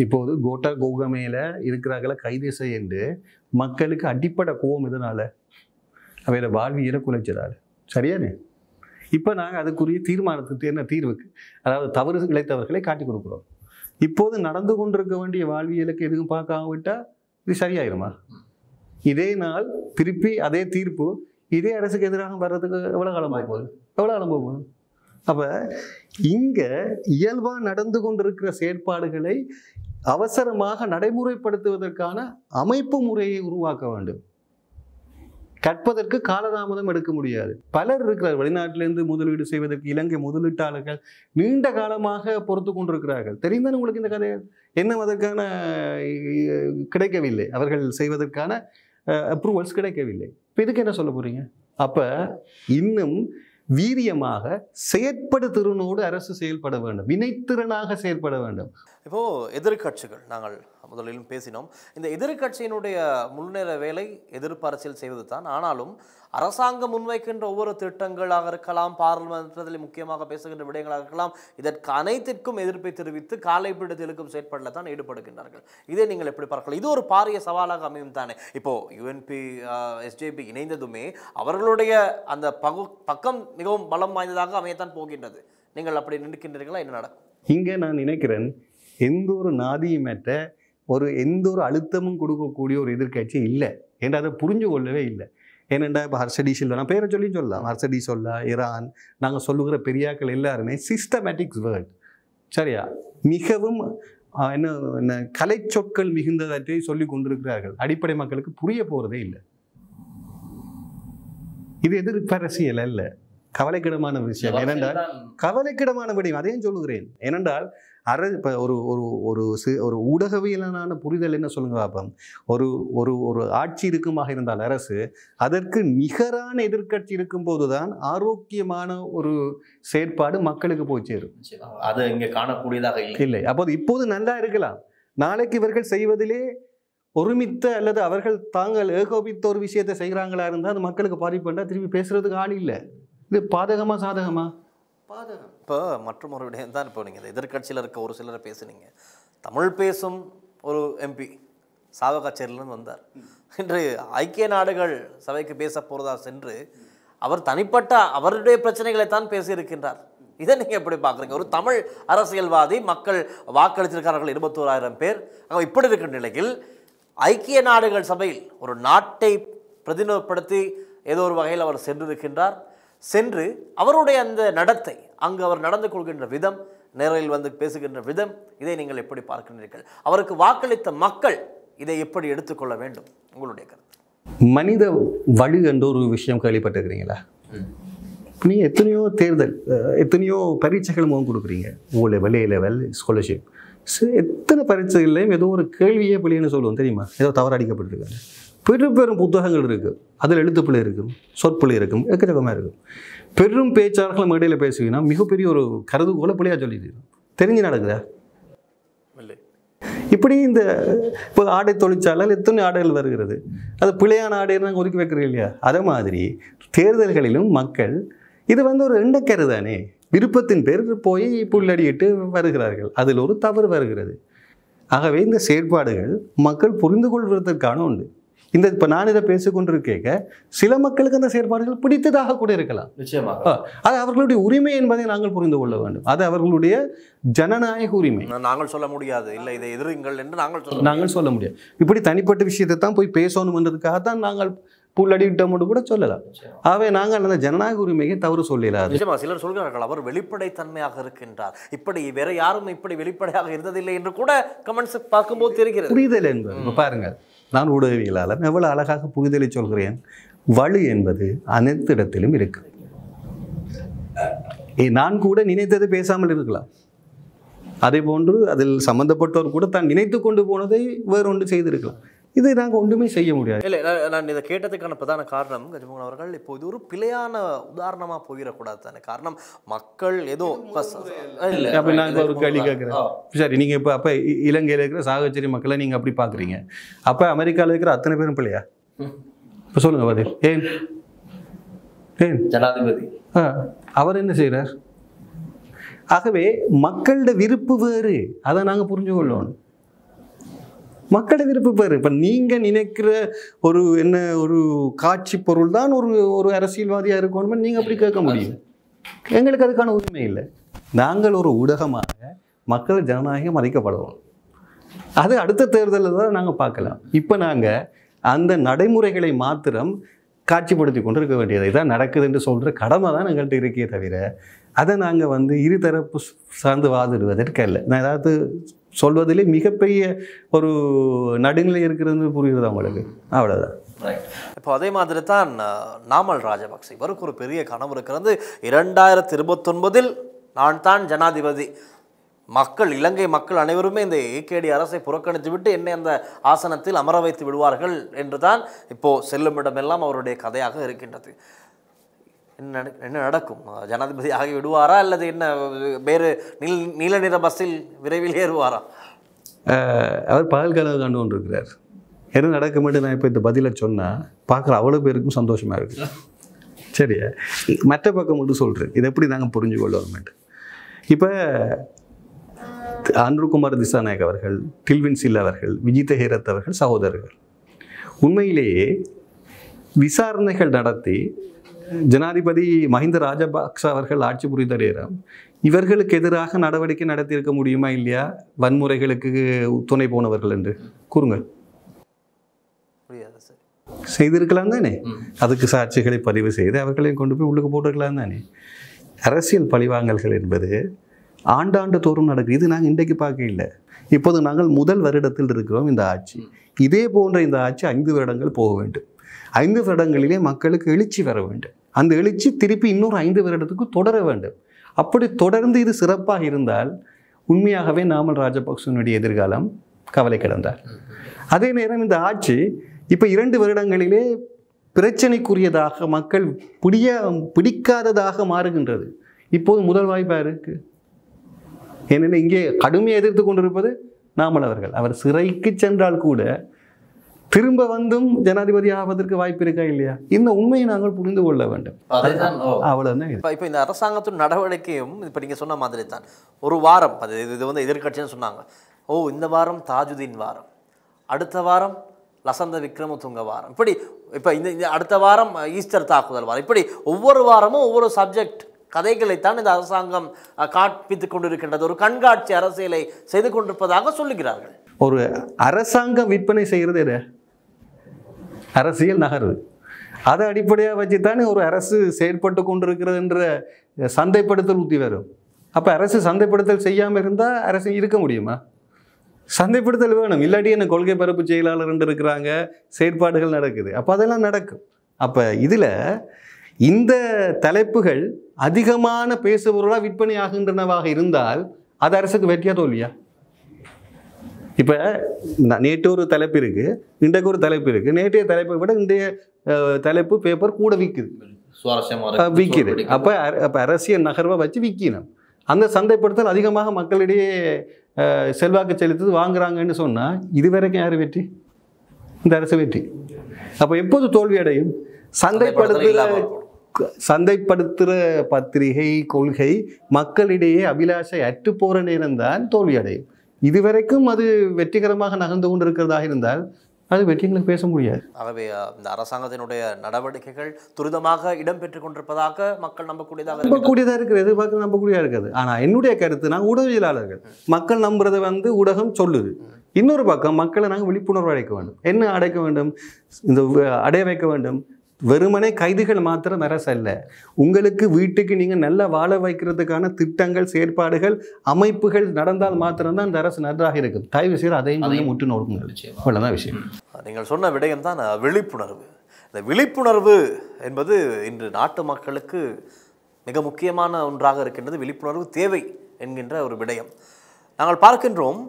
இப்போது கோட்டாகோகமேல இருக்கிறார்களை கைது செய்ய மக்களுக்கு அடிப்படை கோபம் இதனால அவையில வாழ்வியலை குலைச்சதால, சரியானே? இப்போ நாங்கள் அதுக்குரிய தீர்மானத்துக்கு என்ன தீர்வுக்கு, அதாவது தவறு இழைத்தவர்களை காட்டி கொடுக்குறோம். இப்போது நடந்து கொண்டிருக்க வேண்டிய வாழ்வியலுக்கு எதுவும் பார்க்காம விட்டால் இது சரியாயிருமா? இதே நாள் திருப்பி அதே தீர்ப்பு இதே அரசுக்கு எதிராக வர்றதுக்கு எவ்வளோ காலம் போகுது? அப்போ இங்கே இயல்பாக நடந்து கொண்டிருக்கிற செயற்பாடுகளை அவசரமாக நடைமுறைப்படுத்துவதற்கான அமைப்பு முறையை உருவாக்க வேண்டும். கற்பதற்கு காலதாமதம் எடுக்க முடியாது. பலர் இருக்கிறார் வெளிநாட்டிலிருந்து முதலீடு செய்வதற்கு. இலங்கை முதலீட்டாளர்கள் நீண்ட காலமாக பொறுத்து கொண்டிருக்கிறார்கள். தெரிந்தால் உங்களுக்கு இந்த கதை இன்னும் அதற்கான கிடைக்கவில்லை, அவர்கள் செய்வதற்கான அப்ரூவல்ஸ் கிடைக்கவில்லை. இப்போ இதுக்கு என்ன சொல்ல போறீங்க? அப்போ இன்னும் வீரியமாக செயற்படுத்திறனோடு அரசு செயல்பட வேண்டும், வினைத்திறனாக செயல்பட வேண்டும். இப்போ எதிர்கட்சிகள், நாங்கள் முதலிலும் பேசினோம், இந்த எதிர்கட்சியினுடைய முன்னேற வேலை எதிர்ப்பு அரசியல் செய்வது தான். ஆனாலும் அரசாங்கம் முன்வைக்கின்ற ஒவ்வொரு திட்டங்களாக இருக்கலாம், பாராளுமன்றத்தில் முக்கியமாக பேசுகின்ற விடயங்களாக இருக்கலாம், இதற்கு அனைத்திற்கும் எதிர்ப்பை தெரிவித்து காலைப்பீடத்தில் இருக்கும் செயற்பாட்டில் தான் ஈடுபடுகின்றார்கள். இதை நீங்கள் எப்படி பார்க்கலாம்? இது ஒரு பாரிய சவாலாக அமையும் தானே. இப்போ யுஎன்பி எஸ்ஜேபி இணைந்ததுமே அவர்களுடைய அந்த பக்கம் மிகவும் பலம் வாய்ந்ததாக அமையத்தான் போகின்றது. நீங்கள் அப்படி நினைக்கின்றீர்களா? என்ன நடக்கும்? இங்கே நான் நினைக்கிறேன், எந்த ஒரு நாதியுமற்ற எந்த ஒரு அழுத்தமும் கொடுக்கக்கூடிய ஒரு எதிர்கட்சி இல்லை என்று அதை புரிஞ்சு கொள்ளவே இல்லை. ஏனெண்டா இப்போ ஹர்ஷடி சில்வா, நான் பேரை சொல்லலாம், ஹர்ஷடி சொல்லா, ஈரான், நாங்கள் சொல்லுகிற பெரியாக்கள் எல்லாருமே சிஸ்டமேட்டிக்ஸ் வேர்ட், சரியா, மிகவும் என்ன கலை சொற்கள் மிகுந்ததை சொல்லி கொண்டிருக்கிறார்கள். அடிப்படை மக்களுக்கு புரிய போகிறதே இல்லை. இது எதிர்ப்பு அரசியல் அல்ல, கவலைக்கிடமான விஷயம். ஏனென்றால் கவலைக்கிடமான விடயம், அதையும் சொல்லுகிறேன். ஏனென்றால் இப்போ ஒரு ஊடகவியலான புரிதல் என்ன சொல்லுங்க பாப்போம். ஒரு ஆட்சி இருக்குமாக இருந்தால் அரசு, அதற்கு நிகரான எதிர்கட்சி இருக்கும் போதுதான் ஆரோக்கியமான ஒரு செயற்பாடு மக்களுக்கு போய் சேரும். அது இங்கே காணக்கூடியதாக இல்லை. அப்போது இப்போது நல்லா இருக்கலாம், நாளைக்கு இவர்கள் செய்வதிலே ஒருமித்த அல்லது அவர்கள் தாங்கள் ஏகோபித்த ஒரு விஷயத்தை செய்கிறாங்களா இருந்தால் அது மக்களுக்கு பாதிப்புண்டா திரும்பி பேசுறதுக்கு ஆள் இல்லை. இது பாதகமா சாதகமா? பாதகம். இப்போ மற்றும் ஒரு விடயம் தான், இப்போ நீங்கள் எதிர்கட்சியில் இருக்க ஒரு சிலரை பேசுனீங்க. தமிழ் பேசும் ஒரு எம்பி சாவகச்சேரியிலிருந்து வந்தார். இன்று ஐக்கிய நாடுகள் சபைக்கு பேச போகிறதா சென்று அவர் தனிப்பட்ட அவருடைய பிரச்சனைகளை தான் பேசியிருக்கின்றார். இதை நீங்கள் எப்படி பார்க்குறீங்க? ஒரு தமிழ் அரசியல்வாதி, மக்கள் வாக்களித்திருக்கிறார்கள் 21,000 பேர். அங்கே இப்படி இருக்கிற நிலையில் ஐக்கிய நாடுகள் சபையில் ஒரு நாட்டை பிரதிநிதிப்படுத்தி ஏதோ ஒரு வகையில் அவர் சென்றிருக்கின்றார். சென்று அவருடைய அந்த நடத்தை, அங்கு அவர் நடந்து கொள்கின்ற விதம், நேரில் வந்து பேசுகின்ற விதம், இதை நீங்கள் எப்படி பார்க்கின்றீர்கள்? அவருக்கு வாக்களித்த மக்கள் இதை எப்படி எடுத்துக்கொள்ள வேண்டும்? உங்களுடைய கருத்து. மனித வலு என்ற ஒரு விஷயம் கேள்விப்பட்டிருக்கிறீங்களா? நீ எத்தனையோ தேர்தல், எத்தனையோ பரீட்சைகள் முகம் கொடுக்குறீங்க, O level, A level, scholarship, எத்தனை பரீட்சைகள்லையும் ஏதோ ஒரு கேள்வியே பிள்ளைன்னு சொல்லுவோம் தெரியுமா? ஏதோ தவறு அடிக்கப்பட்டிருக்காங்க. பெரும் புத்தகங்கள் இருக்குது, அதில் எழுத்துப்பிள்ளை இருக்கும், சொற்பிள்ளை இருக்கும், எக்கச்சக்கமாக இருக்கும். பெரும் பேச்சாளர்கள் மேடையில் பேசுவீங்கன்னா மிகப்பெரிய ஒரு கருதுகோளை பிள்ளையா சொல்லிட்டு தெரிஞ்சு நடக்குதா? இல்லை. இப்படி இந்த இப்போ ஆடை தொழிற்சாலையில் எத்தனை ஆடைகள் வருகிறது, அது பிழையான ஆடையை நாங்கள் ஒதுக்கி வைக்கிறோம் இல்லையா? அதே மாதிரி தேர்தல்களிலும் மக்கள் இது ஒரு எண்ணக்கரு தானே, விருப்பத்தின் பேர் போய் புள்ளடியிட்டு வருகிறார்கள், அதில் ஒரு தவறு வருகிறது. ஆகவே இந்த செயற்பாடுகள் மக்கள் புரிந்து கொள்வதற்கான உண்டு. இப்போ நான் இதை பேசிக்கொண்டிருக்க சில மக்களுக்கு அந்த செயற்பாடுகள் பிடித்ததாக கூட இருக்கலாம். நிச்சயமாக அது அவர்களுடைய உரிமை என்பதை நாங்கள் புரிந்து கொள்ள வேண்டும். அது அவர்களுடைய ஜனநாயக உரிமை. நாங்கள் சொல்ல முடியாது, இல்லை இதை எதிருங்கள் என்று நாங்கள் சொல்ல முடியாது. இப்படி தனிப்பட்ட விஷயத்தை தான் போய் பேசணும்ன்றதுக்காகத்தான் நாங்கள் புள்ளடிட்டோம் கூட சொல்லலாம். ஆகவே நாங்கள் அந்த ஜனநாயக உரிமையை தவறு சொல்லலாது. நிச்சயமா சிலர் சொல்கிறார்கள் அவர் வெளிப்படைத்தன்மையாக இருக்கின்றார், இப்படி வேற யாரும் இப்படி வெளிப்படையாக இருந்ததில்லை என்று கூட கமெண்ட்ஸ் பார்க்கும்போது தெரிகிறது. புரிதல் என்பது இப்போ பாருங்கள், நான் ஊடகவியலாளர் எவ்வளவு அழகாக புரிதலை சொல்கிறேன். வலு என்பது அனைத்து இடத்திலும் இருக்கு. நான் கூட நினைத்ததை பேசாமல் இருக்கலாம், அதே போன்று அதில் சம்பந்தப்பட்டவர் கூட தான் நினைத்து கொண்டு போனதை வேறொன்று செய்திருக்கலாம். இதை நாங்கள் ஒன்றுமே செய்ய முடியாது. இல்லை, நான் இதை கேட்டதுக்கான பிரதான காரணம் கஜமோகன் அவர்கள், இப்போ இது ஒரு பிழையான உதாரணமாக போயிடக்கூடாது தானே. காரணம் மக்கள் ஏதோ அப்படி நான் இப்போ ஒரு கேள்வி கேட்குறேன். சரி, நீங்கள் இப்போ அப்போ இலங்கையில் இருக்கிற சாகச்சேரி மக்களை நீங்கள் அப்படி பார்க்குறீங்க, அப்போ அமெரிக்காவில் இருக்கிற அத்தனை பேரும் பிள்ளையா? இப்போ சொல்லுங்க பதில். ஏன் ஜனாதிபதி அவர் என்ன செய்கிறார்? ஆகவே மக்களோட விருப்பு வேறு, அதை நாங்கள் புரிஞ்சு கொள்ளணும். மக்களோட விருப்பு பேர். இப்போ நீங்கள் நினைக்கிற ஒரு காட்சி பொருள் தான் ஒரு அரசியல்வாதியாக இருக்கணும்னு நீங்கள் அப்படி கேட்க முடியும். எங்களுக்கு அதுக்கான உரிமை இல்லை. நாங்கள் ஒரு ஊடகமாக மக்கள் ஜனநாயகம் மதிக்கப்படுவோம். அது அடுத்த தேர்தலில் தான் நாங்கள் பார்க்கலாம். இப்போ நாங்கள் அந்த நடைமுறைகளை மாத்திரம் காட்சிப்படுத்தி கொண்டு இருக்க வேண்டியது இதான் நடக்குது என்று சொல்கிற கடமை தான் எங்கள்கிட்ட இருக்கே தவிர அதை நாங்கள் இருதரப்பு சார்ந்து வாதிடுவதற்கு இல்லை. நான் ஏதாவது சொல்வதிலே மிகப்பெரிய ஒரு நடுநிலை இருக்கிறது புரியுது அவங்களுக்கு, அவ்வளோதான். இப்போ அதே மாதிரி தான் நாமல் ராஜபக்சே, இவருக்கு ஒரு பெரிய கனவு இருக்கிறது. 2029 நான் தான் ஜனாதிபதி, இலங்கை மக்கள் அனைவருமே இந்த ஏகேடி அரசை புறக்கணித்து விட்டு என்னை அந்த ஆசனத்தில் அமர வைத்து விடுவார்கள் என்று தான் இப்போ செல்லும் இடமெல்லாம் அவருடைய கதையாக இருக்கின்றது. என்ன நடக்கும்? ஜனாதிபதி ஆகி விடுவாரா அல்லது என்ன வேறு நீல நிற பஸ்ஸில் விரைவில் ஏறுவாரா? அவர் பகல் கனவு கண்டு கொண்டு இருக்கிறார். என்ன நடக்க மட்டும் நான் இப்போ இந்த பதிலை சொன்னால் பார்க்குற அவ்வளோ பேருக்கும் சந்தோஷமாக இருக்குது. சரியா? மற்ற பக்கம் மட்டும் சொல்கிறேன், இதை எப்படி நாங்கள் புரிஞ்சு கொள்வோம். இப்போ அன்ருகுமார் திசாநாயக் அவர்கள், டில்வின் சில் அவர்கள், விஜித ஹேரத் அவர்கள் சகோதரர்கள் உண்மையிலேயே விசாரணைகள் நடத்தி ஜனாதிபதி மஹிந்த ராஜபக்ச அவர்கள் ஆட்சி புரிந்த நேரம் இவர்களுக்கு எதிராக நடவடிக்கை நடத்தியிருக்க முடியுமா இல்லையா? வன்முறைகளுக்கு துணை போனவர்கள் என்று கூறுங்கள். செய்திருக்கலாம் தானே? அதுக்கு சாட்சிகளை பதிவு செய்து அவர்களையும் கொண்டு போய் உள்ளுக்கு போட்டிருக்கலாம் தானே? அரசியல் பழிவாங்கல்கள் என்பது ஆண்டாண்டு தோறும் நடக்குது. இது நாங்கள் இன்றைக்கு பார்க்க இல்லை. இப்போது நாங்கள் முதல் வருடத்தில் இருக்கிறோம். இந்த ஆட்சி இதே போன்ற இந்த ஆட்சி 5 வருடங்கள் போக வேண்டும். 5 வருடங்களிலே மக்களுக்கு எழுச்சி வர வேண்டும். அந்த எழுச்சி திருப்பி இன்னொரு 5 வருடத்துக்கு தொடர வேண்டும். அப்படி தொடர்ந்து இது சிறப்பாக இருந்தால் உண்மையாகவே நாமல் ராஜபக்சனுடைய எதிர்காலம் கவலை கிடந்தார். அதே நேரம் இந்த ஆட்சி இப்போ 2 வருடங்களிலே பிரச்சனைக்குரியதாக மக்கள் பிடிக்காததாக மாறுகின்றது. இப்போது முதல் வாய்ப்பாக இருக்கு. ஏனென்றால் இங்கே கடுமையை எதிர்த்து கொண்டிருப்பது நாமல் அவர்கள். அவர் சிறைக்கு சென்றால் கூட திரும்ப வந்தும் ஜனாதிபதி ஆவதற்கு வாய்ப்பு இருக்கா இல்லையா? இந்த உண்மையை நாங்கள் புரிந்து கொள்ள வேண்டும். அவ்வளவுதான். இப்போ இந்த அரசாங்கத்தின் நடவடிக்கையும் இப்போ நீங்கள் சொன்ன மாதிரி தான். ஒரு வாரம் இது எதிர்கட்சின்னு சொன்னாங்க. இந்த வாரம் தாஜுதீன் வாரம், அடுத்த வாரம் லசந்த விக்ரமதுங்க வாரம், இப்படி இப்போ இந்த அடுத்த வாரம் ஈஸ்டர் தாக்குதல் வாரம், இப்படி ஒவ்வொரு வாரமும் ஒவ்வொரு சப்ஜெக்ட் கதைகளைத்தான் இந்த அரசாங்கம் காண்பித்துக் கொண்டிருக்கின்றது. ஒரு கண்காட்சி அரசியலை செய்து கொண்டிருப்பதாக சொல்லுகிறார்கள். ஒரு அரசாங்கம் விற்பனை செய்கிறது எது? அரசியல் நகர்வு. அதை அடிப்படையாக வச்சுத்தானே ஒரு அரசு செயற்பட்டு கொண்டிருக்கிறது என்ற சந்தைப்படுத்தல் ஊற்றி வரும். அப்போ அரசு சந்தைப்படுத்தல் செய்யாமல் இருந்தால் அரசு இருக்க முடியுமா? சந்தைப்படுத்தல் வேணும். இல்லாட்டி என்ன கொள்கை பரப்பு செயலாளர் என்று இருக்கிறாங்க, செயற்பாடுகள் நடக்குது. அப்போ அதெல்லாம் நடக்கும். அப்போ இதில் இந்த தலைப்புகள் அதிகமான பேசுபொருளாக விற்பனை ஆகின்றனவாக இருந்தால் அது அரசுக்கு வெற்றியா தோல்வியா? இப்போ நேற்று ஒரு தலைப்பு இருக்குது, இன்றைக்கு ஒரு தலைப்பு இருக்குது. நேற்றைய தலைப்பை விட இன்றைய தலைப்பு பேப்பர் கூட விற்குது. அப்போ அரசியல் நகர்வை வச்சு விற்கணும். அந்த சந்தைப்படுத்தல் அதிகமாக மக்களிடையே செல்வாக்கு செலுத்துது வாங்குறாங்கன்னு சொன்னால் இதுவரைக்கும் யார் வெற்றி? இந்த அரசு வெற்றி. அப்போ எப்போது தோல்வி அடையும்? சந்தைப்படுத்துகிற பத்திரிகை கொள்கை மக்களிடையே அபிலாஷை அற்று போகிற நேரம்தான் தோல்வி அடையும். இதுவரைக்கும் அது வெற்றிகரமாக நகர்ந்து கொண்டிருக்கிறதாக இருந்தால் அது வெற்றிகளுக்கு பேச முடியாது. ஆகவே இந்த அரசாங்கத்தினுடைய நடவடிக்கைகள் துரிதமாக இடம்பெற்றுக் கொண்டிருப்பதாக மக்கள் நம்பக்கூடியதாக இருக்கிறது, எதிர்பார்க்க நம்பக்கூடியதாக இருக்குது. ஆனால் என்னுடைய கருத்து, நாங்கள் ஊடகவியலாளர்கள், மக்கள் நம்புறதை ஊடகம் சொல்லுது. இன்னொரு பக்கம் மக்களை நாங்கள் விழிப்புணர்வு அடைக்க வேண்டும். என்ன அடைக்க வேண்டும்? இந்த அடைய வைக்க வேண்டும். வெறுமனே கைதுகள் மாத்திரம் அரசு அல்ல, உங்களுக்கு வீட்டுக்கு நீங்கள் நல்லா வாழ வைக்கிறதுக்கான திட்டங்கள், செயற்பாடுகள், அமைப்புகள் நடந்தால் மாத்திரம்தான் இந்த அரசு நன்றாக இருக்கும். தயவு செய்து அதையும் முற்று நோக்குங்கள். அவ்வளோதான் விஷயம். நீங்கள் சொன்ன விடயம் தான் விழிப்புணர்வு. இந்த விழிப்புணர்வு என்பது இன்று நாட்டு மக்களுக்கு மிக முக்கியமான ஒன்றாக இருக்கின்றது. விழிப்புணர்வு தேவை என்கின்ற ஒரு விடயம் நாங்கள் பார்க்கின்றோம்.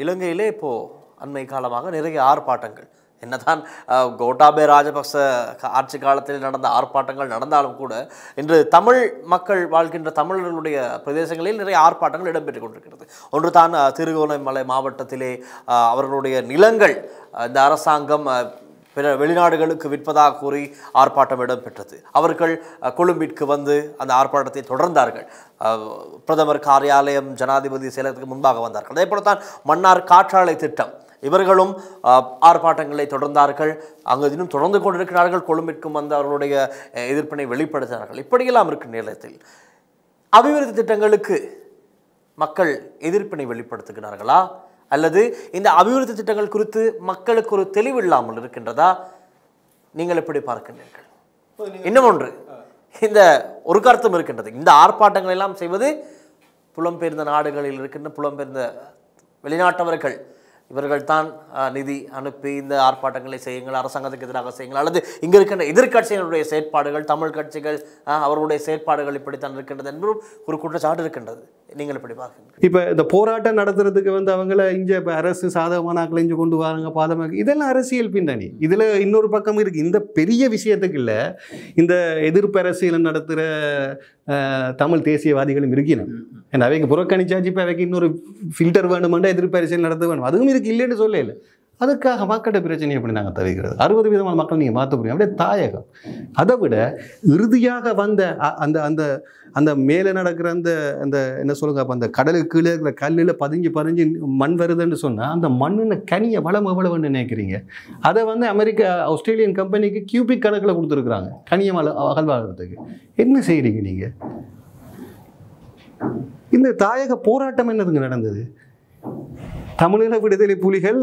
இலங்கையிலே இப்போது அண்மை காலமாக நிறைய ஆர்ப்பாட்டங்கள், என்னதான் கோட்டாபய ராஜபக்ச ஆட்சி காலத்தில் நடந்த ஆர்ப்பாட்டங்கள் நடந்தாலும் கூட இன்று தமிழ் மக்கள் வாழ்கின்ற தமிழர்களுடைய பிரதேசங்களில் நிறைய ஆர்ப்பாட்டங்கள் இடம்பெற்றுக் கொண்டிருக்கிறது. ஒன்று தான் திருகோணமலை மாவட்டத்திலே அவர்களுடைய நிலங்கள் இந்த அரசாங்கம் பிற வெளிநாடுகளுக்கு விற்பதாக கூறி ஆர்ப்பாட்டம் இடம்பெற்றது. அவர்கள் கொழும்பிற்கு வந்து அந்த ஆர்ப்பாட்டத்தை தொடர்ந்தார்கள். பிரதமர் காரியாலயம், ஜனாதிபதி செயலகத்துக்கு முன்பாக வந்தார்கள். அதே போலத்தான் மன்னார் காற்றாலை திட்டம், இவர்களும் ஆர்ப்பாட்டங்களை தொடர்ந்தார்கள். அங்கு இன்னும் தொடர்ந்து கொண்டிருக்கிறார்கள். கொழும்பிற்கும் வந்து அவர்களுடைய எதிர்ப்பினை வெளிப்படுத்தினார்கள். இப்படியெல்லாம் இருக்கும் நிலையத்தில் அபிவிருத்தி திட்டங்களுக்கு மக்கள் எதிர்ப்பினை வெளிப்படுத்துகிறார்களா, அல்லது இந்த அபிவிருத்தி திட்டங்கள் குறித்து மக்களுக்கு ஒரு தெளிவு இல்லாமல் இருக்கின்றதா? நீங்கள் எப்படி பார்க்கின்றீர்கள்? இன்னும் ஒன்று, இந்த ஒரு கருத்தும் இருக்கின்றது. இந்த ஆர்ப்பாட்டங்கள் எல்லாம் செய்வது புலம்பெயர்ந்த நாடுகளில் இருக்கின்ற புலம்பெயர்ந்த வெளிநாட்டவர்கள், இவர்கள் தான் நிதி அனுப்பி இந்த ஆர்ப்பாட்டங்களை செய்யுங்கள், அரசாங்கத்துக்கு எதிராக செய்யுங்கள், அல்லது இங்கே இருக்கின்ற எதிர்கட்சிகளுடைய செயற்பாடுகள், தமிழ் கட்சிகள் அவர்களுடைய செயற்பாடுகள் இப்படித்தான் இருக்கின்றது என்று ஒரு குற்றச்சாட்டு இருக்கின்றது. நீங்கள் எப்படி பார்க்குறீங்க? இப்போ இந்த போராட்டம் நடத்துறதுக்கு அவங்கள இங்கே இப்போ அரசு சாதகமான ஆக்களை இங்கே கொண்டு வராங்க, பாதமாக, இதெல்லாம் அரசியல் பின்னணி. இதில் இன்னொரு பக்கம் இருக்குது. இந்த பெரிய விஷயத்துக்கு இல்லை, இந்த எதிர்ப்பு அரசியல் நடத்துகிற தமிழ் தேசியவாதிகளும் இருக்கணும். ஏன்னா அவைக்கு புறக்கணிச்சாச்சு, இப்போ அவைக்கு இன்னொரு ஃபில்டர் வேணுமெண்டா எதிர்ப்பு அரசியல் நடத்த வேணும். அதுவும் இருக்குது, இல்லைன்னு சொல்ல இல்லை. அதுக்காக மக்கள்கிட்ட பிரச்சனையை எப்படி நாங்கள் தவிர்க்கிறது? 60% மக்கள் நீங்கள் மாற்ற முடியும். அப்படியே தாயகம். அதை விட இறுதியாக வந்த அந்த அந்த அந்த மேலே நடக்கிற அந்த அந்த என்ன சொல்லுங்க, அப்போ அந்த கடலுக்கு கீழே இருக்கிற கல்லில் பதிஞ்சு மண் வருதுன்னு சொன்னால் அந்த மண்ணில் கனியை வளம் எவ்வளவுன்னு நினைக்கிறீங்க? அதை அமெரிக்கா ஆஸ்திரேலியன் கம்பெனிக்கு கியூபிக் கணக்கில் கொடுத்துருக்குறாங்க கனியை அகழ்வாகிறதுக்கு. என்ன செய்கிறீங்க நீங்கள்? இந்த தாயக போராட்டம் என்னதுங்க நடந்தது? தமிழீழ விடுதலை புலிகள்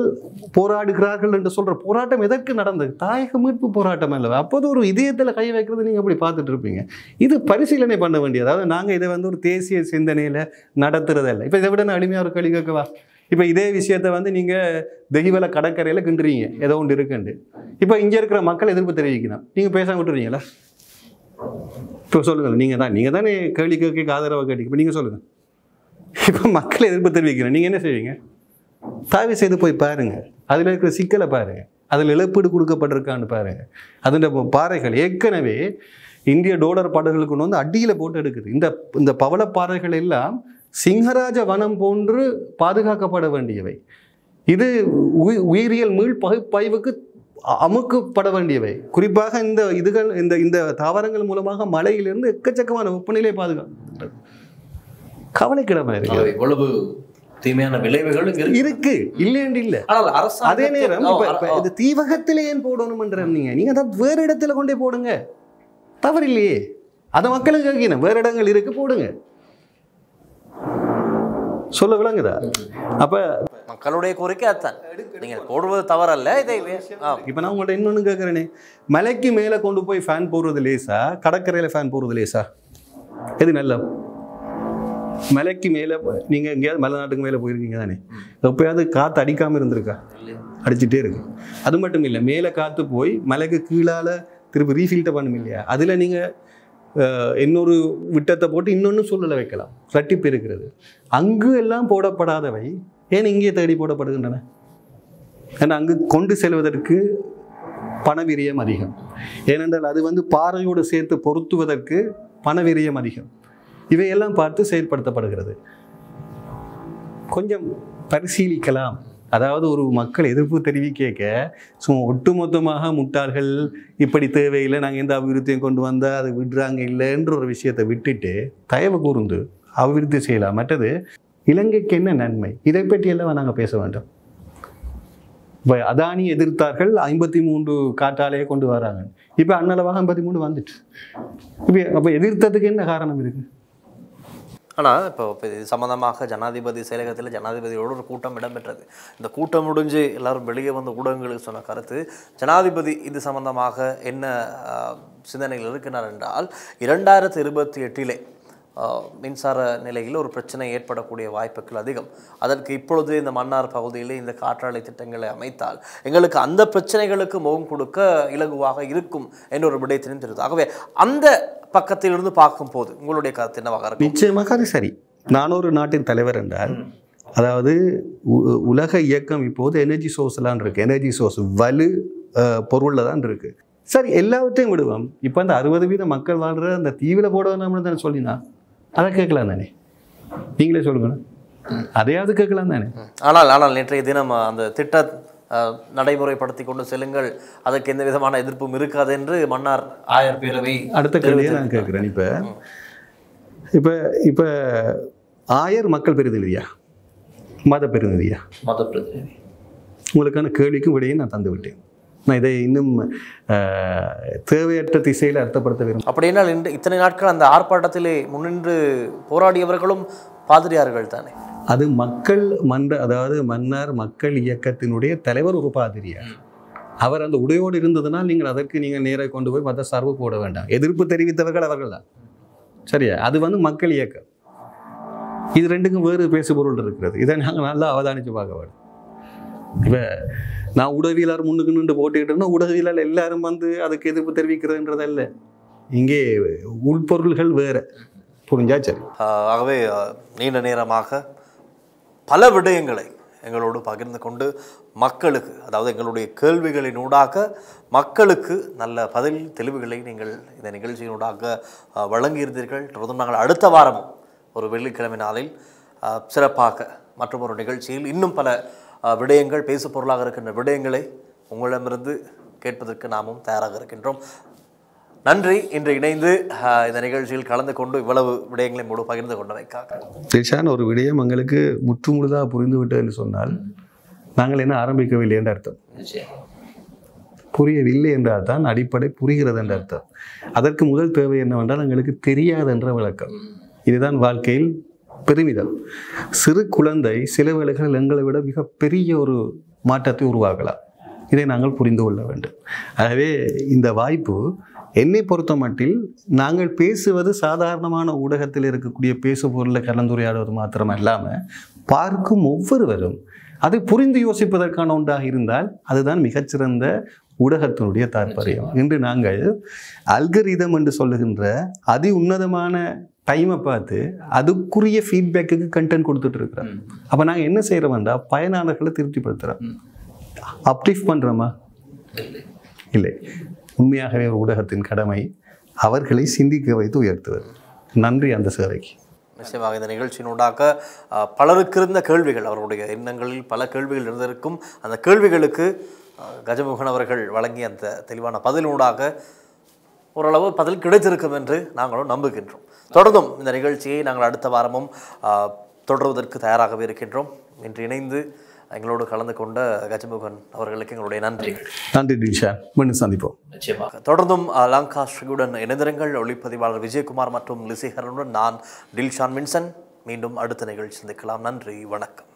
போராடுகிறார்கள் என்று சொல்கிற போராட்டம் எதற்கு நடந்தது? தாயக மீட்பு போராட்டம் அல்லவா? அப்போது ஒரு இதயத்தில் கை வைக்கிறது நீங்கள் அப்படி பார்த்துட்டு இருப்பீங்க. இது பரிசீலனை பண்ண வேண்டியது. அதாவது நாங்கள் இதை ஒரு தேசிய சிந்தனையில் நடத்துறதில்லை. இப்போ இதை விட நான் எளிமையாக ஒரு கேள்வி கேட்கவா? இப்போ இதே விஷயத்தை நீங்கள் தெய்வல கடற்கரையில் கிண்டுறீங்க, ஏதோ ஒன்று இருக்குண்டு. இப்போ இங்கே இருக்கிற மக்கள் எதிர்ப்பு தெரிவிக்கணும், நீங்கள் பேச விட்டுறீங்களா? இப்போ சொல்லுங்கள், நீங்கள் தானே கேள்வி கேட்க ஆதரவாக கேட்டீங்க. இப்போ நீங்கள் சொல்லுங்கள். இப்போ மக்கள் எதிர்ப்பு தெரிவிக்கணும், நீங்கள் என்ன செய்வீங்க? தயவு செய்து போய் பாருங்கள், அதில் இருக்கிற சிக்கலை பாருங்கள், அதில் இழப்பீடு கொடுக்கப்பட்டிருக்கான்னு பாருங்கள். அதில் பாறைகள் ஏற்கனவே இந்திய டோலர் படகுகள் கொண்டு அடியில் போட்டு எடுக்குது. இந்த பவளப்பாறைகள் எல்லாம் சிங்கராஜ வனம் போன்று பாதுகாக்கப்பட வேண்டியவை. உயிரியல் மீள் பகுப்பாய்வுக்கு அமுக்கப்பட வேண்டியவை. குறிப்பாக இந்த தாவரங்கள் மூலமாக மழையிலிருந்து எக்கச்சக்கமான வெப்பநிலை பாதுகாப்பு கவலைக்கிடமா இருக்கு. தீமையான விளைவுகள் இருக்கு, இல்லைன்னு இல்லை. அதே நேரம் இந்த தீவகத்திலே ஏன் போடணும்ன்ற நீங்க தான் வேறு இடத்துல கொண்டே போடுங்க, தவறு இல்லையே. அதை மக்களுக்கு கேட்கணும், வேறு இடங்கள் இருக்கு, போடுங்க. சொல்ல விளங்குதா? அப்ப மக்களுடைய கோரிக்கை அதான், நீங்க போடுவது தவறல்ல. இதை இப்ப நான் உங்கள்ட்ட இன்னொன்னு கேட்கறேனே, மலைக்கு மேல கொண்டு போய் ஃபேன் போடுறது லேசா, கடற்கரையில ஃபேன் போடுறது லேசா? எது நல்ல? மலைக்கு மேலே நீங்கள் எங்கேயாவது மலை நாட்டுக்கு மேலே போயிருக்கீங்க தானே? எப்போயாவது காற்று அடிக்காமல் இருந்திருக்கா? அடிச்சுட்டே இருக்கு. அது மட்டும் இல்லை, மேலே காற்று போய் மலைக்கு கீழால் திருப்பி ரீஃபில்ட்டை பண்ணும் இல்லையா? அதில் நீங்கள் இன்னொரு விட்டத்தை போட்டு இன்னொன்று சூழலை வைக்கலாம், ரட்டிப்பு இருக்கிறது. அங்கு எல்லாம் போடப்படாதவை ஏன் இங்கே தேடி போடப்படுகின்றன? ஏன்னா அங்கு கொண்டு செல்வதற்கு பணவிரியம் அதிகம். ஏனென்றால் அது பாறையோடு சேர்த்து பொருத்துவதற்கு பணவிரியம் அதிகம். இவையெல்லாம் பார்த்து செயல்படுத்தப்படுகிறது. கொஞ்சம் பரிசீலிக்கலாம். அதாவது ஒரு மக்கள் எதிர்ப்பு தெரிவிக்க சும்மா ஒட்டுமொத்தமாக முட்டாள்கள் இப்படி தேவையில்லை, நாங்கள் எந்த அபிவிருத்தியும் கொண்டு வந்தால் அதை விடுறாங்க இல்லைன்ற ஒரு விஷயத்தை விட்டுட்டு தயவு கூர்ந்து அபிவிருத்தி செய்யலாம். மற்றது இலங்கைக்கு என்ன நன்மை, இதை பற்றியெல்லாம் நாங்கள் பேச வேண்டும். இப்போ அதானி எதிர்த்தார்கள், 53 காற்றாலையை கொண்டு வராங்க. இப்போ அன்னளவாக 53 வந்துட்டு. இப்போ அப்போ எதிர்த்ததுக்கு என்ன காரணம் இருக்குது? ஆனால் இப்போ இது சம்மந்தமாக ஜனாதிபதி செயலகத்தில் ஜனாதிபதியோடு ஒரு கூட்டம் இடம்பெற்றது. இந்த கூட்டம் முடிஞ்சு எல்லாரும் வெளியே வந்த ஊடகங்களுக்கு சொன்ன கருத்து, ஜனாதிபதி இது சம்பந்தமாக என்ன சிந்தனைகள் இருக்கிறார் என்றால் 2028 மின்சார நிலையில் ஒரு பிரச்சனை ஏற்படக்கூடிய வாய்ப்புகள் அதிகம். அதற்கு இப்பொழுது இந்த மன்னார் பகுதியில் இந்த காற்றாலை திட்டங்களை அமைத்தால் எங்களுக்கு அந்த பிரச்சனைகளுக்கு முகம் கொடுக்க இலகுவாக இருக்கும் என்ற ஒரு விடயத்திலும் தெரியுது. ஆகவே அந்த பக்கத்திலிருந்து பார்க்கும்போது உங்களுடைய கருத்து என்னவாக இருக்கும்? நிச்சயமாக அது சரி. நான் ஒரு நாட்டின் தலைவர் என்றால், அதாவது உலக இயக்கம் இப்போது எனர்ஜி சோர்ஸ்லாம் இருக்கு. எனர்ஜி சோர்ஸ் வலு பொருளில் தான் இருக்கு. சரி, எல்லாவற்றையும் விடுவோம். இப்போ அந்த 60% மக்கள் வாழ்கிற அந்த தீவில் போட வேணாம்னு தானே சொல்லினா, அதை கேட்கலாம் தானே? நீங்களே சொல்லுங்க, அதையாவது கேட்கலாம் தானே? ஆனால் நேற்றைய தினம் அந்த திட்ட நடைமுறைப்படுத்தி கொண்டு செல்லுங்கள், அதற்கு எந்த விதமான எதிர்ப்பும் இருக்காது என்று மன்னார் ஆயர் பேரவை. அடுத்த கேள்வியை நான் கேட்குறேன். இப்போ ஆயர் மக்கள் பிரதிநிதியா, மத பிரதிநிதியா? மத பிரதிநிதி. உங்களுக்கான கேள்விக்கும் விடையை நான் தந்து விட்டேன். நான் இதை இன்னும் தேவையற்ற திசையில் அர்த்தப்படுத்த விரும்புகிறேன். அப்படின்னா இத்தனை நாட்கள் அந்த ஆர்ப்பாட்டத்திலே முன்னின்று போராடியவர்களும் பாதிரியார்கள் தானே? அது மக்கள் மன்ற, அதாவது மன்னார் மக்கள் இயக்கத்தினுடைய தலைவர் ஒரு பாதிரியார். அவர் அந்த உடையோடு இருந்ததுனால் நீங்கள் நேராக கொண்டு போய் மத சார்பு போட வேண்டாம். எதிர்ப்பு தெரிவித்தவர்கள் அவர்கள் தான், சரியா? அது மக்கள் இயக்கம். இது ரெண்டுக்கும் வேறு பேசுபொருள் இருக்கிறது. இதை நாங்கள் நல்லா அவதானித்து பார்க்க வேண்டும். இப்போ நான் உடவியலார் முன்னுக்கு நின்று போட்டுக்கிட்டோம்னா உடவியலால் எல்லாரும் அதுக்கு எதிர்ப்பு தெரிவிக்கிறதுன்றதல்ல. இங்கே உள்பொருள்கள் வேறு, புரிஞ்சா சரி. ஆகவே நீண்ட நேரமாக பல விடயங்களை எங்களோடு பகிர்ந்து கொண்டு மக்களுக்கு, அதாவது எங்களுடைய கேள்விகளினூடாக மக்களுக்கு நல்ல பதில் தெளிவுகளை நீங்கள் இந்த நிகழ்ச்சியினூடாக வழங்கியிருந்தீர்கள். தொடர்ந்து நாங்கள் அடுத்த வாரம் ஒரு வெள்ளிக்கிழமை நாளில் சிறப்பாக மற்றும் ஒரு நிகழ்ச்சியில் இன்னும் பல விடயங்கள், பேசு பொருளாக இருக்கின்ற விடயங்களை உங்களிடமிருந்து கேட்பதற்கு நாமும் தயாராக இருக்கின்றோம். நன்றி. இன்று இணைந்து இந்த நிகழ்ச்சியில் கலந்து கொண்டு இவ்வளவு விடயங்களை மூடு பகிர்ந்து கொண்டமைக்காக. தில்ஷான், ஒரு விடயம் எங்களுக்கு முற்றுமுழுதாக புரிந்து விட்டது என்று சொன்னால் நாங்கள் என்ன ஆரம்பிக்கவில்லை என்ற அர்த்தம். புரியவில்லை என்றால் தான் அடிப்படை புரிகிறது என்ற அர்த்தம். அதற்கு முதல் தேவை என்னவென்றால் எங்களுக்கு தெரியாது என்ற விளக்கம். இதுதான் வாழ்க்கையில் பெருமிதம். சிறு குழந்தை சில வேளைகளில் எங்களை விட மிக பெரிய ஒரு மாற்றத்தை உருவாக்கலாம். இதை நாங்கள் புரிந்து கொள்ள வேண்டும். ஆகவே இந்த வாய்ப்பு என்னை பொறுத்த மட்டில் நாங்கள் பேசுவது சாதாரணமான ஊடகத்தில் இருக்கக்கூடிய பேசு பொருளை கலந்துரையாடுவது மாத்திரமல்லாமல் பார்க்கும் ஒவ்வொருவரும் அதை புரிந்து யோசிப்பதற்கான ஒன்றாக இருந்தால் அதுதான் மிகச்சிறந்த ஊடகத்தினுடைய தாற்பயம். இன்று நாங்கள் அல்கரிதம் என்று சொல்லுகின்ற அதி உன்னதமான டைமை பார்த்து அதுக்குரிய ஃபீட்பேக்குக்கு கண்டென்ட் கொடுத்துட்டு இருக்கிறோம். அப்போ நாங்கள் என்ன செய்கிறோம்னா பயனாளர்களை திருப்திப்படுத்துகிறோம். அப்லிஃப்ட் பண்ணுறோமா? இல்லை. உண்மையாகவே ஒரு ஊடகத்தின் கடமை அவர்களை சிந்திக்க வைத்து உயர்த்துவது. நன்றி அந்த சேவைக்கு. நிச்சயமாக இந்த நிகழ்ச்சியினூடாக பலருக்கு இருந்த கேள்விகள், அவருடைய எண்ணங்களில் பல கேள்விகள் இருந்திருக்கும். அந்த கேள்விகளுக்கு கஜமுகன் அவர்கள் வழங்கிய அந்த தெளிவான பதிலூடாக ஓரளவு பதில் கிடைத்திருக்கும் என்று நாங்களும் நம்புகின்றோம். தொடர்ந்தும் இந்த நிகழ்ச்சியை நாங்கள் அடுத்த வாரமும் தொடர்வதற்கு தயாராகவே இருக்கின்றோம். இன்று இணைந்து எங்களோடு கலந்து கொண்ட கஜமுகன் அவர்களுக்கு எங்களுடைய நன்றி. நன்றி தில்ஷான், மீண்டும் சந்திப்போம். நிச்சயமாக. தொடர்ந்தும் லங்கா ஸ்ரீயுடன் இணைந்திருங்கள். ஒளிப்பதிவாளர் விஜயகுமார் மற்றும் லிசிஹரனுடன் நான் டில்ஷான் வின்சன். மீண்டும் அடுத்த நிகழ்ச்சி சந்திக்கலாம். நன்றி, வணக்கம்.